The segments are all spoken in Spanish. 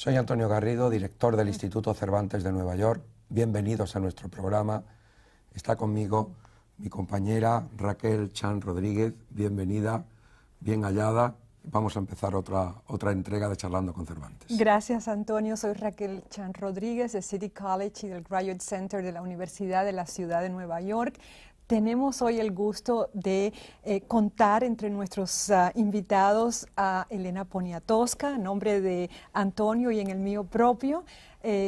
Soy Antonio Garrido, director del Instituto Cervantes de Nueva York. Bienvenidos a nuestro programa. Está conmigo mi compañera Raquel Chan Rodríguez. Bienvenida, bien hallada. Vamos a empezar otra entrega de Charlando con Cervantes. Gracias, Antonio. Soy Raquel Chan Rodríguez de City College y del Graduate Center de la Universidad de la Ciudad de Nueva York. Tenemos hoy el gusto de contar entre nuestros invitados a Elena Poniatowska, en nombre de Antonio y en el mío propio.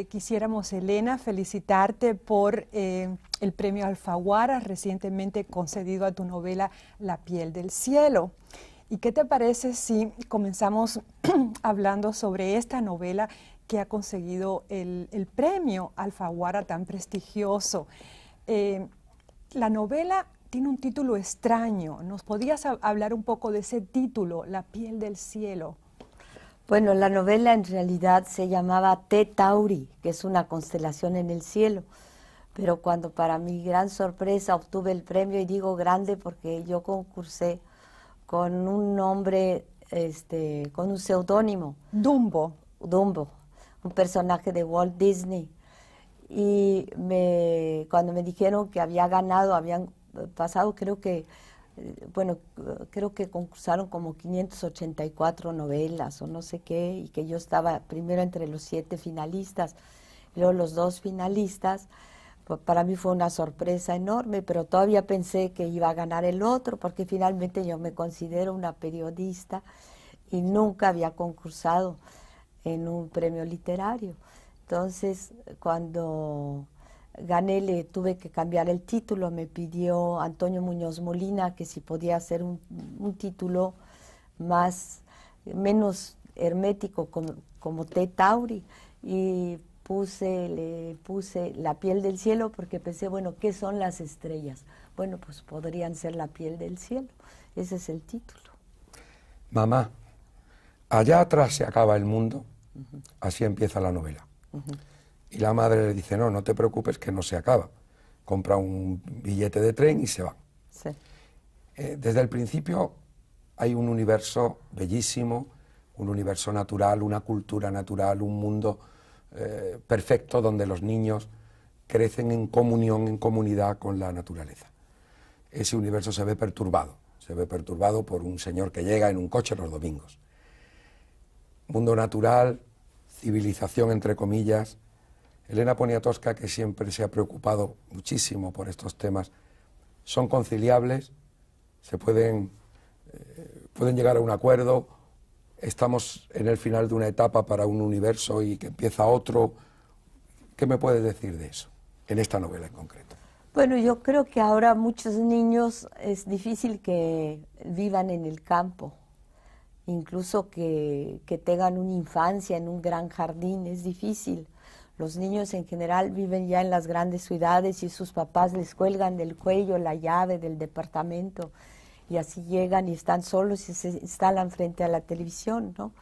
Quisiéramos, Elena, felicitarte por el premio Alfaguara recientemente concedido a tu novela La piel del cielo. ¿Y qué te parece si comenzamos hablando sobre esta novela que ha conseguido el premio Alfaguara tan prestigioso? La novela tiene un título extraño. ¿Nos podías hablar un poco de ese título, La piel del cielo? Bueno, la novela en realidad se llamaba T Tauri, que es una constelación en el cielo. Pero cuando para mi gran sorpresa obtuve el premio, y digo grande porque yo concursé con un nombre, con un seudónimo. Dumbo. Dumbo, un personaje de Walt Disney. Y cuando me dijeron que había ganado, habían pasado, creo que concursaron como 584 novelas o no sé qué, y que yo estaba primero entre los 7 finalistas, y luego los 2 finalistas. Pues para mí fue una sorpresa enorme, pero todavía pensé que iba a ganar el otro, porque finalmente yo me considero una periodista y nunca había concursado en un premio literario. Entonces, cuando gané, le tuve que cambiar el título. Me pidió Antonio Muñoz Molina que si podía hacer un título menos hermético, como T Tauri, y le puse La piel del cielo, porque pensé, bueno, ¿qué son las estrellas? Bueno, pues podrían ser la piel del cielo. Ese es el título. Mamá, allá atrás se acaba el mundo. Así empieza la novela. Y la madre le dice, no te preocupes, que no se acaba. Compra un billete de tren y se va. Sí. Desde el principio hay un universo bellísimo, un universo natural, una cultura natural, un mundo perfecto, donde los niños crecen en comunión, en comunidad con la naturaleza. Ese universo se ve perturbado por un señor que llega en un coche los domingos. Mundo natural, civilización entre comillas. Elena Poniatowska, que siempre se ha preocupado muchísimo por estos temas, son conciliables, pueden llegar a un acuerdo. Estamos en el final de una etapa para un universo y que empieza otro. ¿Qué me puedes decir de eso, en esta novela en concreto? Bueno, yo creo que ahora muchos niños es difícil que vivan en el campo. Incluso que tengan una infancia en un gran jardín, es difícil. Los niños en general viven ya en las grandes ciudades y sus papás les cuelgan del cuello la llave del departamento y así llegan y están solos y se instalan frente a la televisión, ¿no?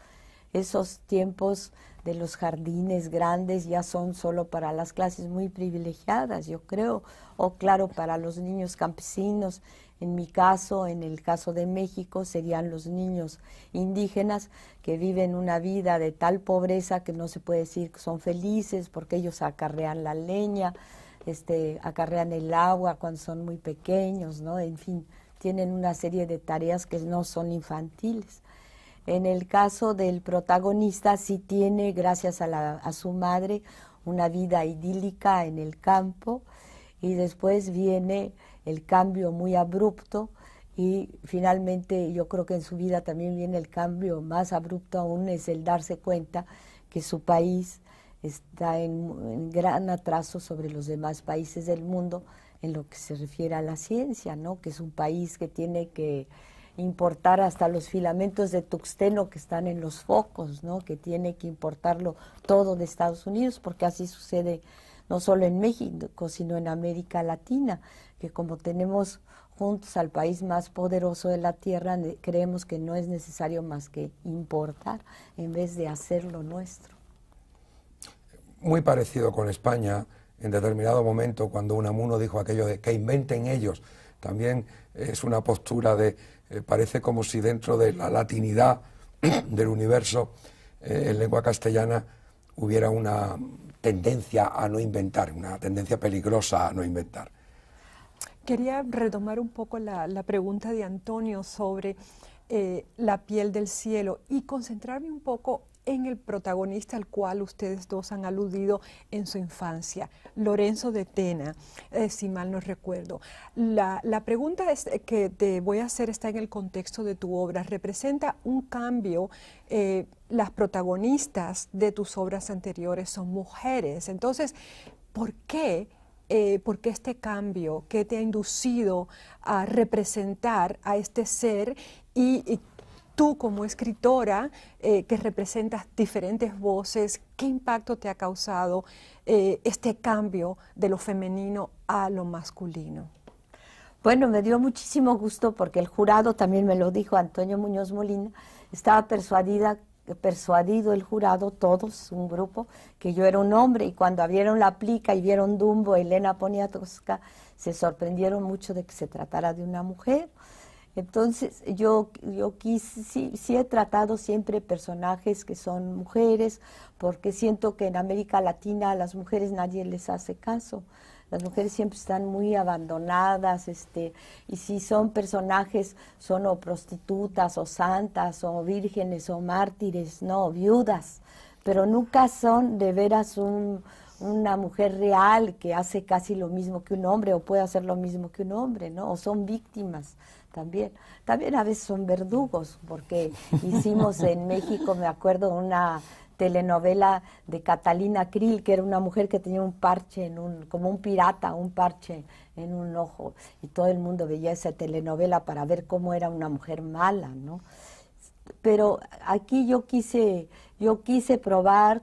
Esos tiempos de los jardines grandes ya son solo para las clases muy privilegiadas, yo creo, o claro, para los niños campesinos. En mi caso, en el caso de México, serían los niños indígenas que viven una vida de tal pobreza que no se puede decir que son felices, porque ellos acarrean la leña, acarrean el agua cuando son muy pequeños, ¿no? En fin, tienen una serie de tareas que no son infantiles. En el caso del protagonista, sí tiene, gracias a su madre, una vida idílica en el campo, y después viene el cambio muy abrupto, y finalmente yo creo que en su vida también viene el cambio más abrupto aún, es el darse cuenta que su país está en gran atraso sobre los demás países del mundo en lo que se refiere a la ciencia, ¿no? Que es un país que tiene que importar hasta los filamentos de tuxteno que están en los focos, ¿no? Que tiene que importarlo todo de Estados Unidos, porque así sucede no solo en México, sino en América Latina, que como tenemos juntos al país más poderoso de la tierra, creemos que no es necesario más que importar en vez de hacerlo nuestro. Muy parecido con España, en determinado momento, cuando Unamuno dijo aquello de que inventen ellos, también es una postura de, parece como si dentro de la latinidad del universo, en lengua castellana, hubiera una tendencia a no inventar, una tendencia peligrosa a no inventar. Quería retomar un poco la pregunta de Antonio sobre La piel del cielo y concentrarme un poco en el protagonista al cual ustedes dos han aludido en su infancia, Lorenzo de Tena, si mal no recuerdo. La pregunta que te voy a hacer está en el contexto de tu obra. ¿Representa un cambio? Las protagonistas de tus obras anteriores son mujeres. Entonces, ¿por qué este cambio? ¿Qué te ha inducido a representar a este ser y tú como escritora que representas diferentes voces, qué impacto te ha causado este cambio de lo femenino a lo masculino? Bueno, me dio muchísimo gusto porque el jurado también me lo dijo, Antonio Muñoz Molina, estaba persuadido el jurado, todos, un grupo, que yo era un hombre, y cuando abrieron la plica y vieron Dumbo, Elena Poniatowska, se sorprendieron mucho de que se tratara de una mujer. Entonces yo quise, sí he tratado siempre personajes que son mujeres, porque siento que en América Latina a las mujeres nadie les hace caso. Las mujeres siempre están muy abandonadas, y si son personajes, son o prostitutas, o santas, o vírgenes, o mártires, no, viudas, pero nunca son de veras una mujer real que hace casi lo mismo que un hombre, o puede hacer lo mismo que un hombre, ¿no? O son víctimas también. También a veces son verdugos, porque hicimos en México, me acuerdo, una telenovela de Catalina Krill, que era una mujer que tenía un parche, como un pirata, un parche en un ojo, y todo el mundo veía esa telenovela para ver cómo era una mujer mala, ¿no? Pero aquí yo quise probar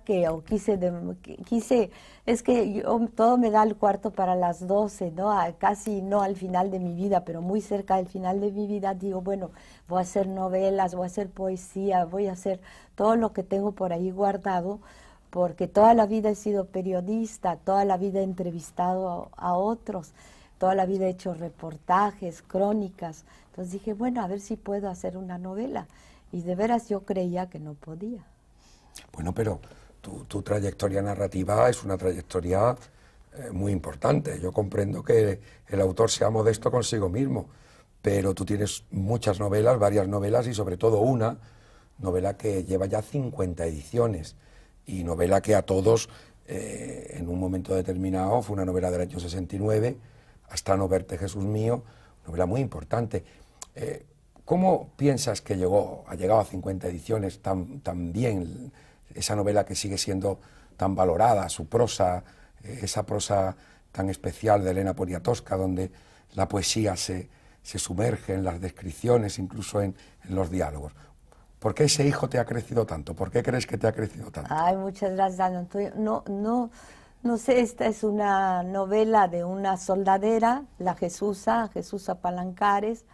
es que todo me da el cuarto para las 12, ¿no? Casi no al final de mi vida, pero muy cerca del final de mi vida, digo, bueno, voy a hacer novelas, voy a hacer poesía, voy a hacer todo lo que tengo por ahí guardado, porque toda la vida he sido periodista, toda la vida he entrevistado a otros, toda la vida he hecho reportajes, crónicas. Entonces dije, bueno, a ver si puedo hacer una novela. Y de veras yo creía que no podía. Bueno, pero tu trayectoria narrativa es una trayectoria muy importante. Yo comprendo que el autor sea modesto consigo mismo, pero tú tienes muchas novelas, varias novelas, y sobre todo una novela que lleva ya 50 ediciones, y novela que a todos, en un momento determinado, fue una novela del año 69, Hasta no verte, Jesús mío, novela muy importante. ¿Cómo piensas que ha llegado a 50 ediciones tan bien esa novela, que sigue siendo tan valorada, su prosa, esa prosa tan especial de Elena Poniatowska, donde la poesía se sumerge en las descripciones, incluso en los diálogos? ¿Por qué ese hijo te ha crecido tanto? ¿Por qué crees que te ha crecido tanto? Ay, muchas gracias, Antonio. No sé, esta es una novela de una soldadera, la Jesús Palancares,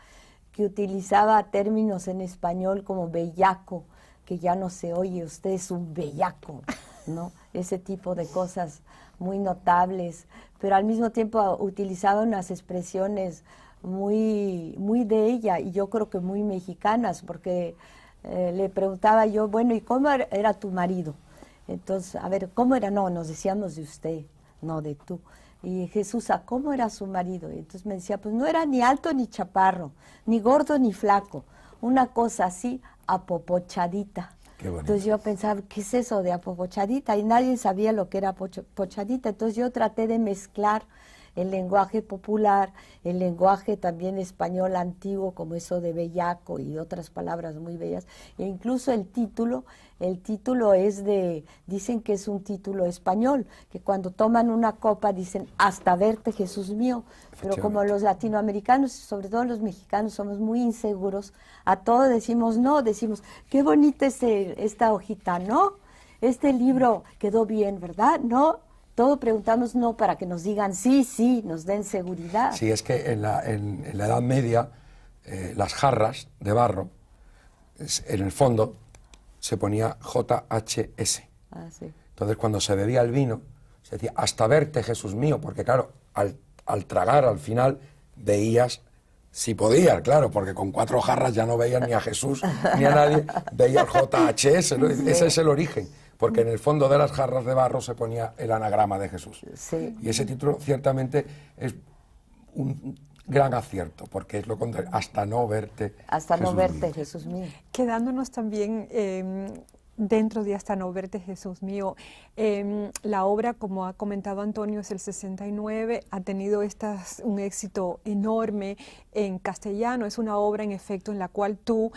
que utilizaba términos en español como bellaco, que ya no se oye, usted es un bellaco, ¿no? Ese tipo de cosas muy notables, pero al mismo tiempo utilizaba unas expresiones muy, muy de ella, y yo creo que muy mexicanas, porque le preguntaba yo, bueno, ¿y cómo era tu marido? Entonces, a ver, ¿cómo era? No, nos decíamos de usted, no de tú. Y Jesús, ¿cómo era su marido? Y entonces me decía, pues no era ni alto ni chaparro, ni gordo ni flaco, una cosa así, apopochadita. Qué bonito. Entonces yo pensaba, ¿qué es eso de apopochadita? Y nadie sabía lo que era apopochadita. Entonces yo traté de mezclar el lenguaje popular, el lenguaje también español antiguo, como eso de bellaco y otras palabras muy bellas, e incluso el título dicen que es un título español, que cuando toman una copa dicen, hasta verte Jesús mío, pero como los latinoamericanos, sobre todo los mexicanos, somos muy inseguros, a todo decimos no, decimos, qué bonita esta hojita, ¿no? Este libro quedó bien, ¿verdad? ¿No? Todo preguntamos no para que nos digan sí, nos den seguridad. Sí, es que en la Edad Media las jarras de barro, en el fondo se ponía JHS. Ah, sí. Entonces cuando se bebía el vino se decía hasta verte Jesús mío, porque claro, al tragar al final veías, si podías, claro, porque con 4 jarras ya no veías ni a Jesús ni a nadie, veías JHS, ¿no? Sí. Ese es el origen. porque en el fondo de las jarras de barro se ponía el anagrama de Jesús. Sí. Y ese título ciertamente es un gran acierto, porque es lo contrario, hasta no verte, Hasta no Jesús verte, mío. Jesús mío. Quedándonos también dentro de Hasta no verte, Jesús mío, la obra, como ha comentado Antonio, es el 69, ha tenido un éxito enorme en castellano. Es una obra, en efecto, en la cual tú,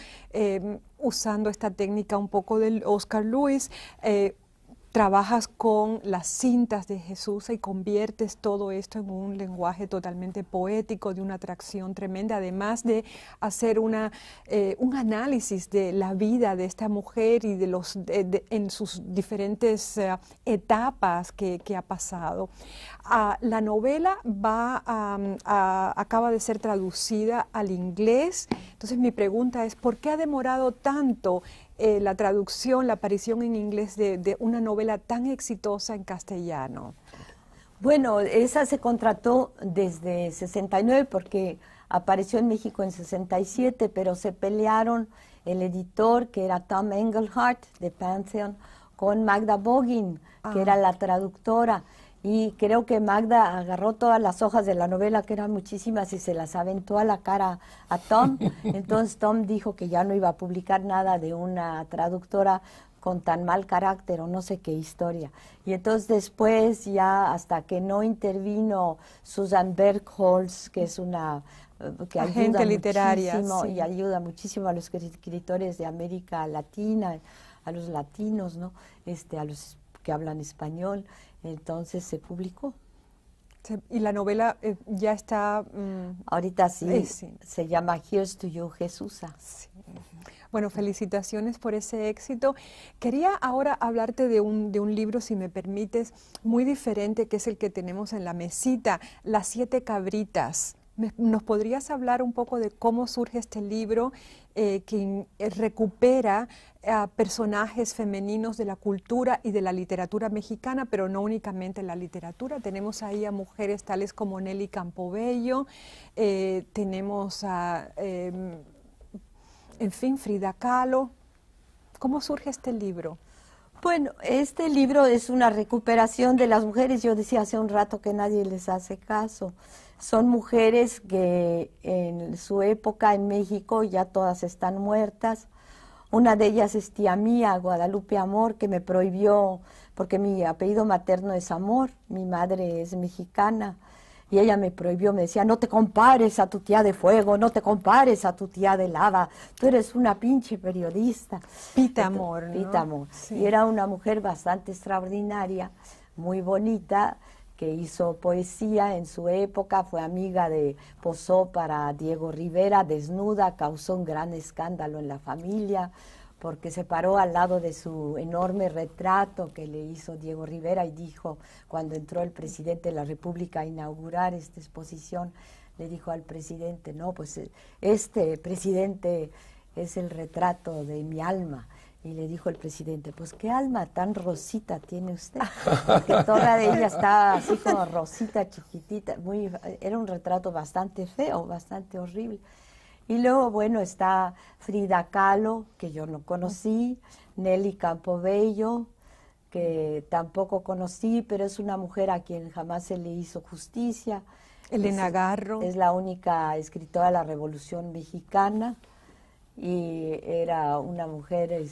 usando esta técnica un poco del Oscar Lewis, trabajas con las cintas de Jesús y conviertes todo esto en un lenguaje totalmente poético, de una atracción tremenda, además de hacer un análisis de la vida de esta mujer y en sus diferentes etapas que ha pasado. La novela acaba de ser traducida al inglés. Entonces mi pregunta es, ¿por qué ha demorado tanto la traducción, la aparición en inglés de una novela tan exitosa en castellano? Bueno, esa se contrató desde 69 porque apareció en México en 67, pero se pelearon el editor, que era Tom Engelhardt de Pantheon, con Magda Bogin, que era la traductora. Y creo que Magda agarró todas las hojas de la novela, que eran muchísimas, y se las aventó a la cara a Tom. Entonces Tom dijo que ya no iba a publicar nada de una traductora con tan mal carácter o no sé qué historia. Y entonces después, ya hasta que no intervino Susan Bergholz, que es una que agente ayuda literaria, muchísimo, sí. y ayuda muchísimo a los escritores de América Latina, a los latinos, ¿no? A los que hablan español. Entonces se publicó. Y la novela ya está... Ahorita sí, sí, se llama Here's to You, Jesusa. sí. Bueno, felicitaciones por ese éxito. Quería ahora hablarte de un libro, si me permites, muy diferente, que es el que tenemos en la mesita, Las 7 cabritas. ¿Nos podrías hablar un poco de cómo surge este libro que recupera a personajes femeninos de la cultura y de la literatura mexicana, pero no únicamente la literatura? Tenemos ahí a mujeres tales como Nelly Campobello, tenemos a, en fin, Frida Kahlo. ¿Cómo surge este libro? Bueno, este libro es una recuperación de las mujeres. Yo decía hace un rato que nadie les hace caso. Son mujeres que en su época en México ya todas están muertas. Una de ellas es tía mía, Guadalupe Amor, que me prohibió, porque mi apellido materno es Amor, mi madre es mexicana, y ella me prohibió, me decía, no te compares a tu tía de fuego, no te compares a tu tía de lava, tú eres una pinche periodista. Pita Amor, ¿no? Pita Amor. Sí. Y era una mujer bastante extraordinaria, muy bonita, que hizo poesía en su época, fue amiga posó para Diego Rivera desnuda, causó un gran escándalo en la familia, porque se paró al lado de su enorme retrato que le hizo Diego Rivera y dijo, cuando entró el presidente de la República a inaugurar esta exposición, le dijo al presidente, no, pues este presidente es el retrato de mi alma. Y le dijo el presidente, pues qué alma tan rosita tiene usted, porque toda de ella está así como rosita, chiquitita, era un retrato bastante feo, bastante horrible. Y luego, bueno, está Frida Kahlo, que yo no conocí, Nelly Campobello, que tampoco conocí, pero es una mujer a quien jamás se le hizo justicia. Elena Garro. Es la única escritora de la Revolución Mexicana. Y era una mujer,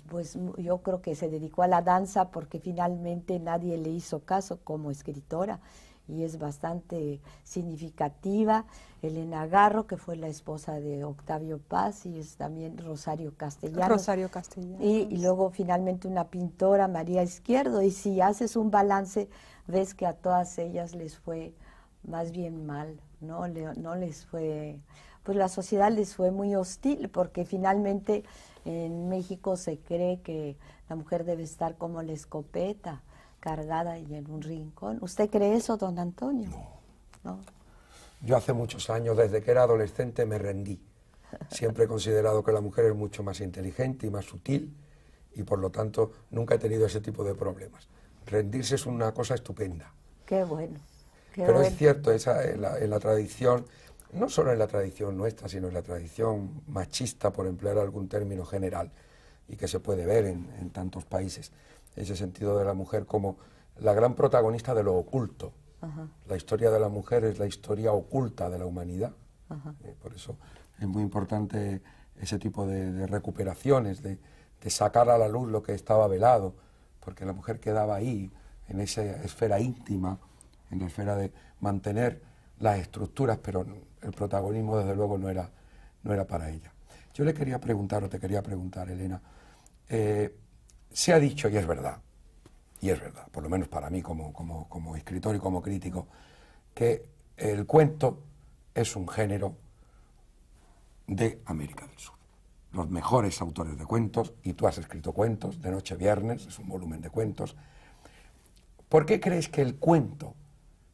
pues yo creo que se dedicó a la danza porque finalmente nadie le hizo caso como escritora y es bastante significativa. Elena Garro, que fue la esposa de Octavio Paz, y es también Rosario Castellanos. Rosario Castellanos. Y luego finalmente una pintora, María Izquierdo, y si haces un balance, ves que a todas ellas les fue más bien mal, no les fue... Pues la sociedad les fue muy hostil porque finalmente en México se cree que la mujer debe estar como la escopeta, cargada y en un rincón. ¿Usted cree eso, don Antonio? No. Yo hace muchos años, desde que era adolescente, me rendí. Siempre he considerado que la mujer es mucho más inteligente y más sutil y por lo tanto nunca he tenido ese tipo de problemas. Rendirse es una cosa estupenda. Qué bueno. Pero es cierto, en la tradición... No solo en la tradición nuestra, sino en la tradición machista, por emplear algún término general. y que se puede ver en tantos países. Ese sentido de la mujer como la gran protagonista de lo oculto. La historia de la mujer es la historia oculta de la humanidad. Por eso es muy importante ese tipo de recuperaciones, de sacar a la luz lo que estaba velado, porque la mujer quedaba ahí, en esa esfera íntima, en la esfera de mantener las estructuras, pero el protagonismo desde luego no era para ella. Yo le quería preguntar, o te quería preguntar, Elena, se ha dicho, y es verdad, por lo menos para mí como escritor y como crítico, que el cuento es un género de América del Sur. Los mejores autores de cuentos, y tú has escrito cuentos, De Noche Viernes, es un volumen de cuentos. ¿Por qué crees que el cuento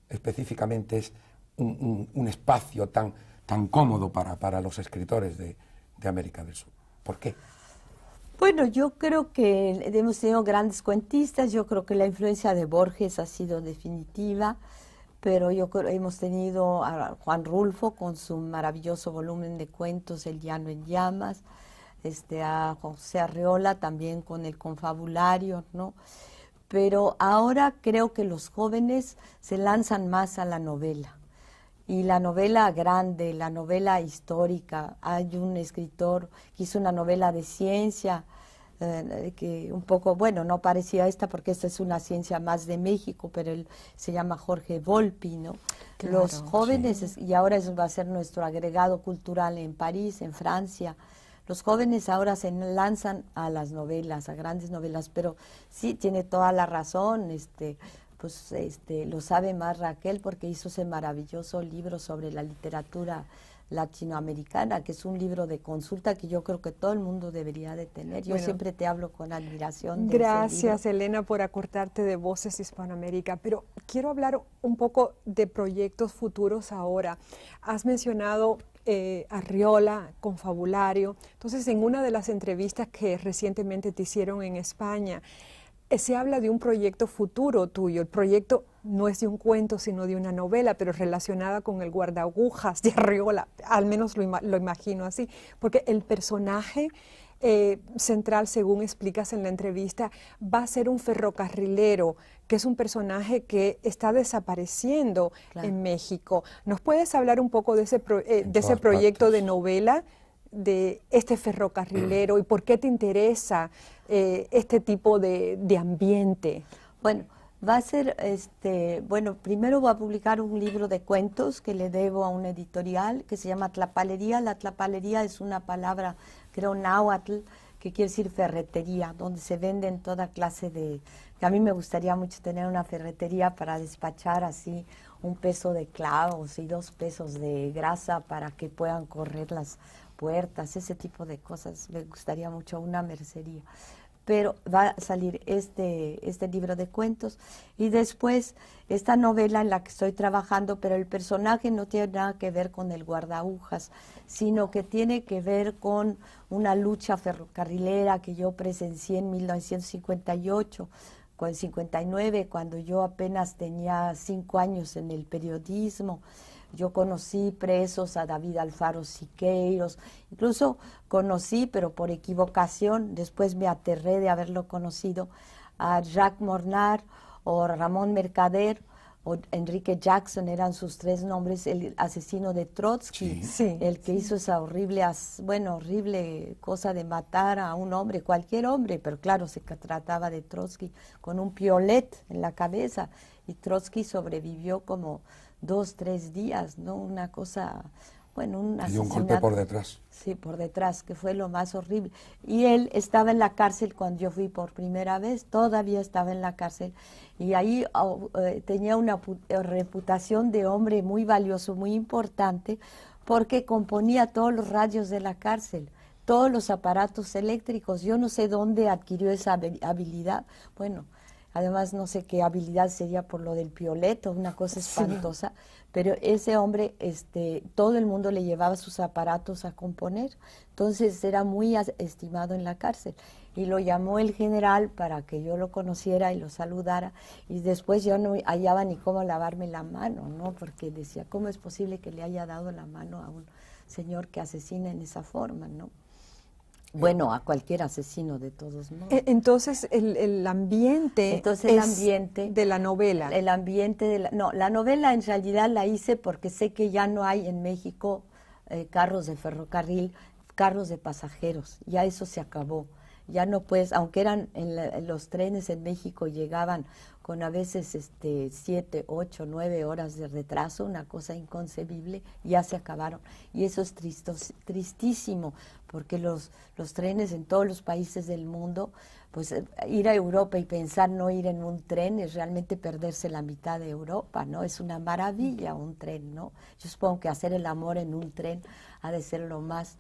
específicamente es un espacio tan cómodo para los escritores de América del Sur? ¿Por qué? Bueno, yo creo que hemos tenido grandes cuentistas, yo creo que la influencia de Borges ha sido definitiva, pero yo creo hemos tenido a Juan Rulfo con su maravilloso volumen de cuentos El llano en llamas, a José Arreola también con el confabulario, ¿no? Pero ahora creo que los jóvenes se lanzan más a la novela. Y la novela grande, la novela histórica, hay un escritor que hizo una novela de ciencia, que un poco, bueno, no parecía esta porque esta es una ciencia más de México, pero él se llama Jorge Volpi, ¿no? Claro, Los jóvenes, sí. y ahora eso va a ser nuestro agregado cultural en París, en Francia, los jóvenes ahora se lanzan a las novelas, a grandes novelas, pero sí, tiene toda la razón, pues lo sabe más Raquel porque hizo ese maravilloso libro sobre la literatura latinoamericana, que es un libro de consulta que yo creo que todo el mundo debería de tener. Yo siempre te hablo con admiración de ese libro. Gracias, Elena, por acordarte de Voces Hispanoamérica, pero quiero hablar un poco de proyectos futuros ahora. Has mencionado Arriola, Confabulario. Entonces, en una de las entrevistas que recientemente te hicieron en España, se habla de un proyecto futuro tuyo. El proyecto no es de un cuento, sino de una novela, pero relacionada con el guardaagujas de Arriola, al menos lo imagino así, porque el personaje central, según explicas en la entrevista, va a ser un ferrocarrilero, que es un personaje que está desapareciendo en México. ¿Nos puedes hablar un poco de ese proyecto de novela, de este ferrocarrilero, y por qué te interesa este tipo de ambiente? Bueno, va a ser, bueno, primero voy a publicar un libro de cuentos que le debo a una editorial que se llama Tlapalería. La tlapalería es una palabra, creo, náhuatl, que quiere decir ferretería, donde se venden toda clase de... que a mí me gustaría mucho tener una ferretería para despachar así 1 peso de clavos y 2 pesos de grasa para que puedan correr las puertas, ese tipo de cosas. Me gustaría mucho una mercería. Pero va a salir este libro de cuentos y después esta novela en la que estoy trabajando, pero el personaje no tiene nada que ver con el guardaagujas, sino que tiene que ver con una lucha ferrocarrilera que yo presencié en 1958, con 59, cuando yo apenas tenía 5 años en el periodismo. Yo conocí presos a David Alfaro Siqueiros, incluso conocí, pero por equivocación, después me aterré de haberlo conocido, a Jacques Mornar o Ramón Mercader o Enrique Jackson, eran sus 3 nombres, el asesino de Trotsky, el que hizo esa horrible cosa de matar a un hombre, cualquier hombre, pero claro, se trataba de Trotsky, con un piolet en la cabeza, y Trotsky sobrevivió como 2, 3 días, ¿no? Una cosa, bueno, un asesinato. Y un golpe por detrás. Sí, por detrás, que fue lo más horrible. Y él estaba en la cárcel cuando yo fui por primera vez, todavía estaba en la cárcel, y ahí tenía una reputación de hombre muy valioso, muy importante, porque componía todos los radios de la cárcel, todos los aparatos eléctricos. Yo no sé dónde adquirió esa habilidad, bueno, además no sé qué habilidad sería por lo del pioleto, una cosa espantosa, pero ese hombre, todo el mundo le llevaba sus aparatos a componer, entonces era muy estimado en la cárcel. Y lo llamó el general para que yo lo conociera y lo saludara, y después yo no hallaba ni cómo lavarme la mano, ¿no? Porque decía, ¿cómo es posible que le haya dado la mano a un señor que asesina en esa forma, ¿no? Bueno, a cualquier asesino de todos modos. Entonces el ambiente de la novela. El ambiente de no, la novela en realidad la hice porque sé que ya no hay en México carros de ferrocarril, carros de pasajeros, ya eso se acabó. Ya no puedes, aunque eran los trenes en México llegaban con a veces 7, 8, 9 horas de retraso, una cosa inconcebible, ya se acabaron. Y eso es tristísimo, porque los trenes en todos los países del mundo, pues ir a Europa y pensar no ir en un tren es realmente perderse la mitad de Europa, ¿no? Es una maravilla un tren, ¿no? Yo supongo que hacer el amor en un tren ha de ser lo más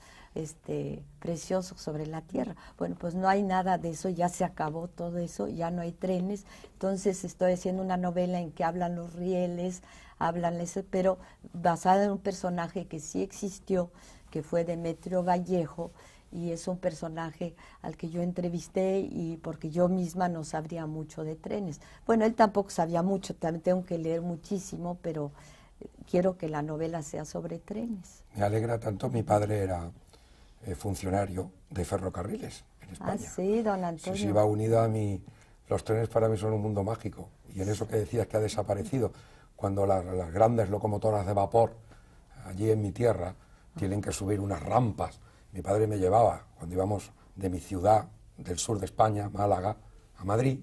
precioso sobre la tierra. Bueno, pues no hay nada de eso, ya se acabó todo eso, ya no hay trenes. Entonces estoy haciendo una novela en que hablan los rieles, hablan eso, pero basada en un personaje que sí existió, que fue Demetrio Vallejo, y es un personaje al que yo entrevisté y porque yo misma no sabría mucho de trenes. Bueno, él tampoco sabía mucho, también tengo que leer muchísimo, pero quiero que la novela sea sobre trenes. Me alegra tanto, mi padre era funcionario de ferrocarriles en España. Ah, sí, don Antonio. Sí, va unido a mí. Los trenes para mí son un mundo mágico. Y en eso que decías que ha desaparecido, cuando las grandes locomotoras de vapor, allí en mi tierra, tienen que subir unas rampas. Mi padre me llevaba, cuando íbamos de mi ciudad, del sur de España, Málaga, a Madrid,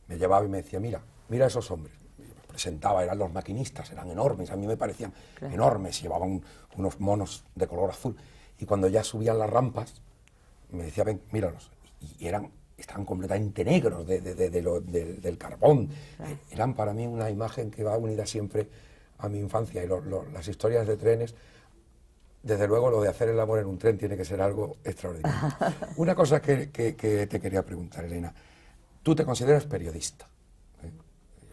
me llevaba y me decía, mira esos hombres. Me presentaba, eran los maquinistas, eran enormes, a mí me parecían enormes, llevaban unos monos de color azul. Y cuando ya subían las rampas, me decía, ven, míralos. Y estaban completamente negros del carbón. Eran para mí una imagen que va unida siempre a mi infancia. Y las historias de trenes, desde luego lo de hacer el amor en un tren tiene que ser algo extraordinario. Una cosa que te quería preguntar, Elena. Tú te consideras periodista,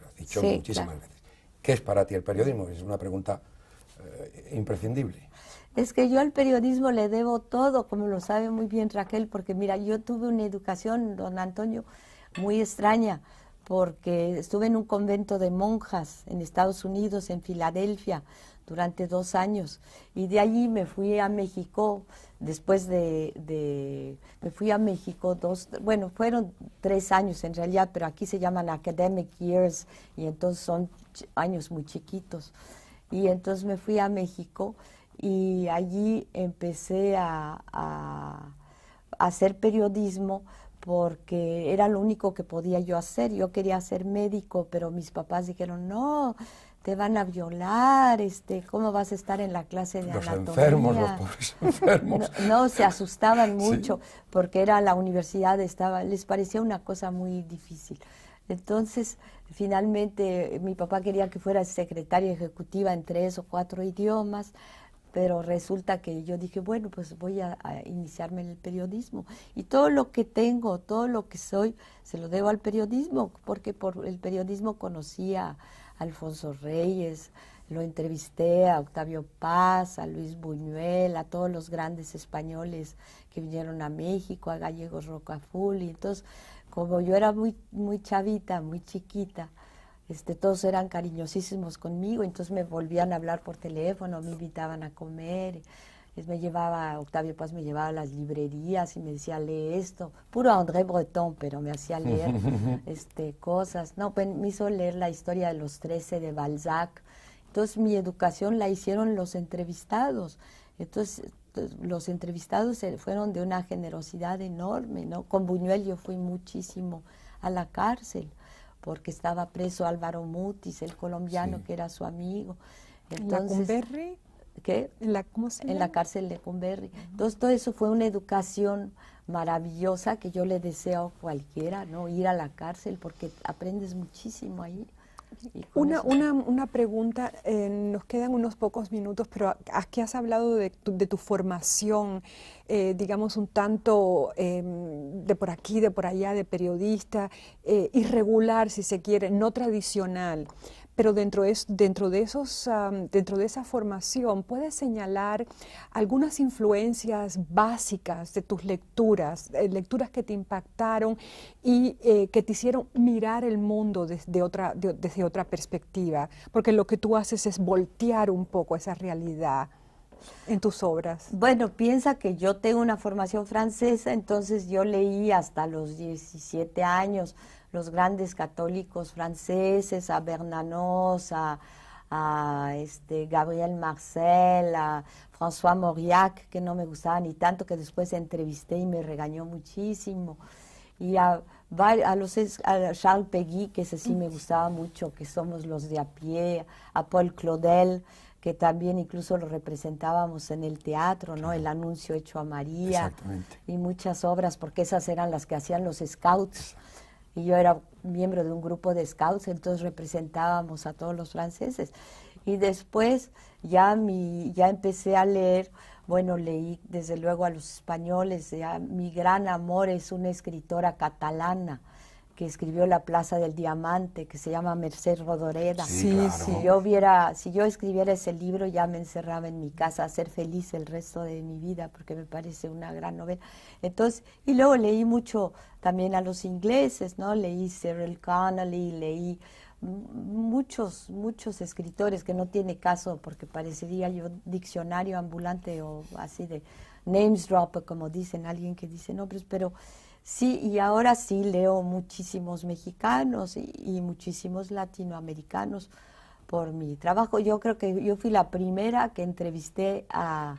lo has dicho muchísimas veces. ¿Qué es para ti el periodismo? Es una pregunta imprescindible. Es que yo al periodismo le debo todo, como lo sabe muy bien Raquel, porque mira, yo tuve una educación, don Antonio, muy extraña, porque estuve en un convento de monjas en Estados Unidos, en Filadelfia, durante 2 años, y de allí me fui a México, después me fui a México fueron 3 años en realidad, pero aquí se llaman academic years, y entonces son años muy chiquitos, y entonces me fui a México, y allí empecé a hacer periodismo porque era lo único que podía yo hacer. Yo quería ser médico, pero mis papás dijeron, no, te van a violar, ¿cómo vas a estar en la clase de anatomía? Los enfermos, los pobres enfermos. No, se asustaban mucho porque era la universidad, les parecía una cosa muy difícil. Entonces, finalmente, mi papá quería que fuera secretaria ejecutiva en 3 o 4 idiomas, pero resulta que yo dije, bueno, pues voy a iniciarme en el periodismo. Y todo lo que tengo, todo lo que soy, se lo debo al periodismo, porque por el periodismo conocí a Alfonso Reyes, lo entrevisté a Octavio Paz, a Luis Buñuel, a todos los grandes españoles que vinieron a México, a Gallegos Rocafulli. Entonces, como yo era muy, muy chavita, muy chiquita, todos eran cariñosísimos conmigo, entonces me volvían a hablar por teléfono, me invitaban a comer, Octavio Paz me llevaba a las librerías y me decía, lee esto, puro André Breton, pero me hacía leer cosas, me hizo leer la historia de los 13 de Balzac. Entonces mi educación la hicieron los entrevistados, entonces los entrevistados fueron de una generosidad enorme, ¿no? Con Buñuel yo fui muchísimo a la cárcel, porque estaba preso Álvaro Mutis, el colombiano que era su amigo. Entonces, ¿En Lecumberri? ¿Qué? ¿Cómo se llama? En la cárcel de Lecumberri. Entonces todo eso fue una educación maravillosa que yo le deseo a cualquiera, ¿no? Ir a la cárcel porque aprendes muchísimo ahí. Una pregunta, nos quedan unos pocos minutos, pero aquí has hablado de tu formación, digamos un tanto de por aquí, de por allá, de periodista, irregular si se quiere, no tradicional. Pero dentro de esa formación, ¿puedes señalar algunas influencias básicas de tus lecturas, lecturas que te impactaron y que te hicieron mirar el mundo desde otra perspectiva? Porque lo que tú haces es voltear un poco esa realidad. en tus obras? Bueno, piensa que yo tengo una formación francesa, entonces yo leí hasta los 17 años los grandes católicos franceses, a Bernanos, a Gabriel Marcel, a François Mauriac, que no me gustaba ni tanto, que después entrevisté y me regañó muchísimo, y a Charles Péguy, que ese sí me gustaba mucho, que somos los de a pie, a Paul Claudel, que también incluso lo representábamos en el teatro, ¿no? El anuncio hecho a María. Exactamente. Y muchas obras, porque esas eran las que hacían los scouts. Y yo era miembro de un grupo de scouts, entonces representábamos a todos los franceses. Y después ya empecé a leer, bueno, leí desde luego a los españoles. Ya, mi gran amor es una escritora catalana que escribió La Plaza del Diamante, que se llama Mercè Rodoreda. Sí, claro. Si yo escribiera ese libro, ya me encerraba en mi casa a ser feliz el resto de mi vida, porque me parece una gran novela. Entonces, y luego leí mucho también a los ingleses, ¿no? Leí Cyril Connolly, leí muchos escritores, que no tiene caso, porque parecería yo diccionario ambulante o así de names drop, como dicen, alguien que dice nombres, pero sí, y ahora sí leo muchísimos mexicanos y muchísimos latinoamericanos por mi trabajo. Yo creo que yo fui la primera que entrevisté a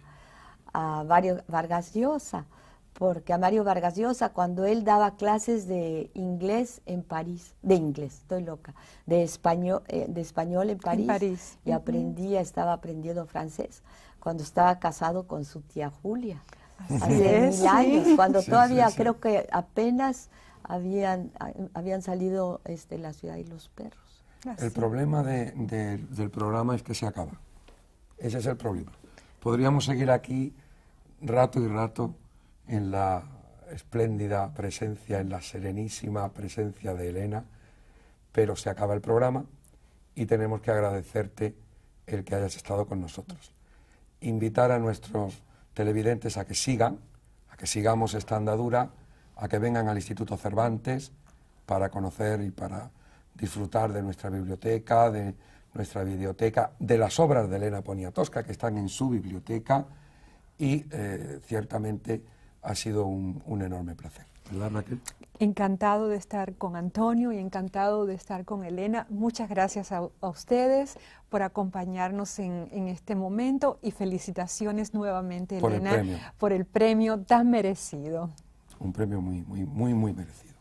Mario Vargas Llosa, porque a Mario Vargas Llosa, cuando él daba clases de inglés en París, de inglés, estoy loca, de español en París, y estaba aprendiendo francés, cuando estaba casado con su tía Julia. Hace 1000 años, cuando todavía creo que apenas habían salido La ciudad y los perros. El problema del programa es que se acaba. Ese es el problema. Podríamos seguir aquí rato y rato en la espléndida presencia, en la serenísima presencia de Elena, pero se acaba el programa y tenemos que agradecerte el que hayas estado con nosotros. Invitar a nuestros televidentes a que sigamos esta andadura, a que vengan al Instituto Cervantes para conocer y para disfrutar de nuestra biblioteca, de nuestra videoteca, de las obras de Elena Poniatowska que están en su biblioteca, y ciertamente ha sido un enorme placer. ¿Verdad, Raquel? Encantado de estar con Antonio y encantado de estar con Elena. Muchas gracias a ustedes por acompañarnos en este momento y felicitaciones nuevamente, por Elena, por el premio tan merecido. Un premio muy merecido.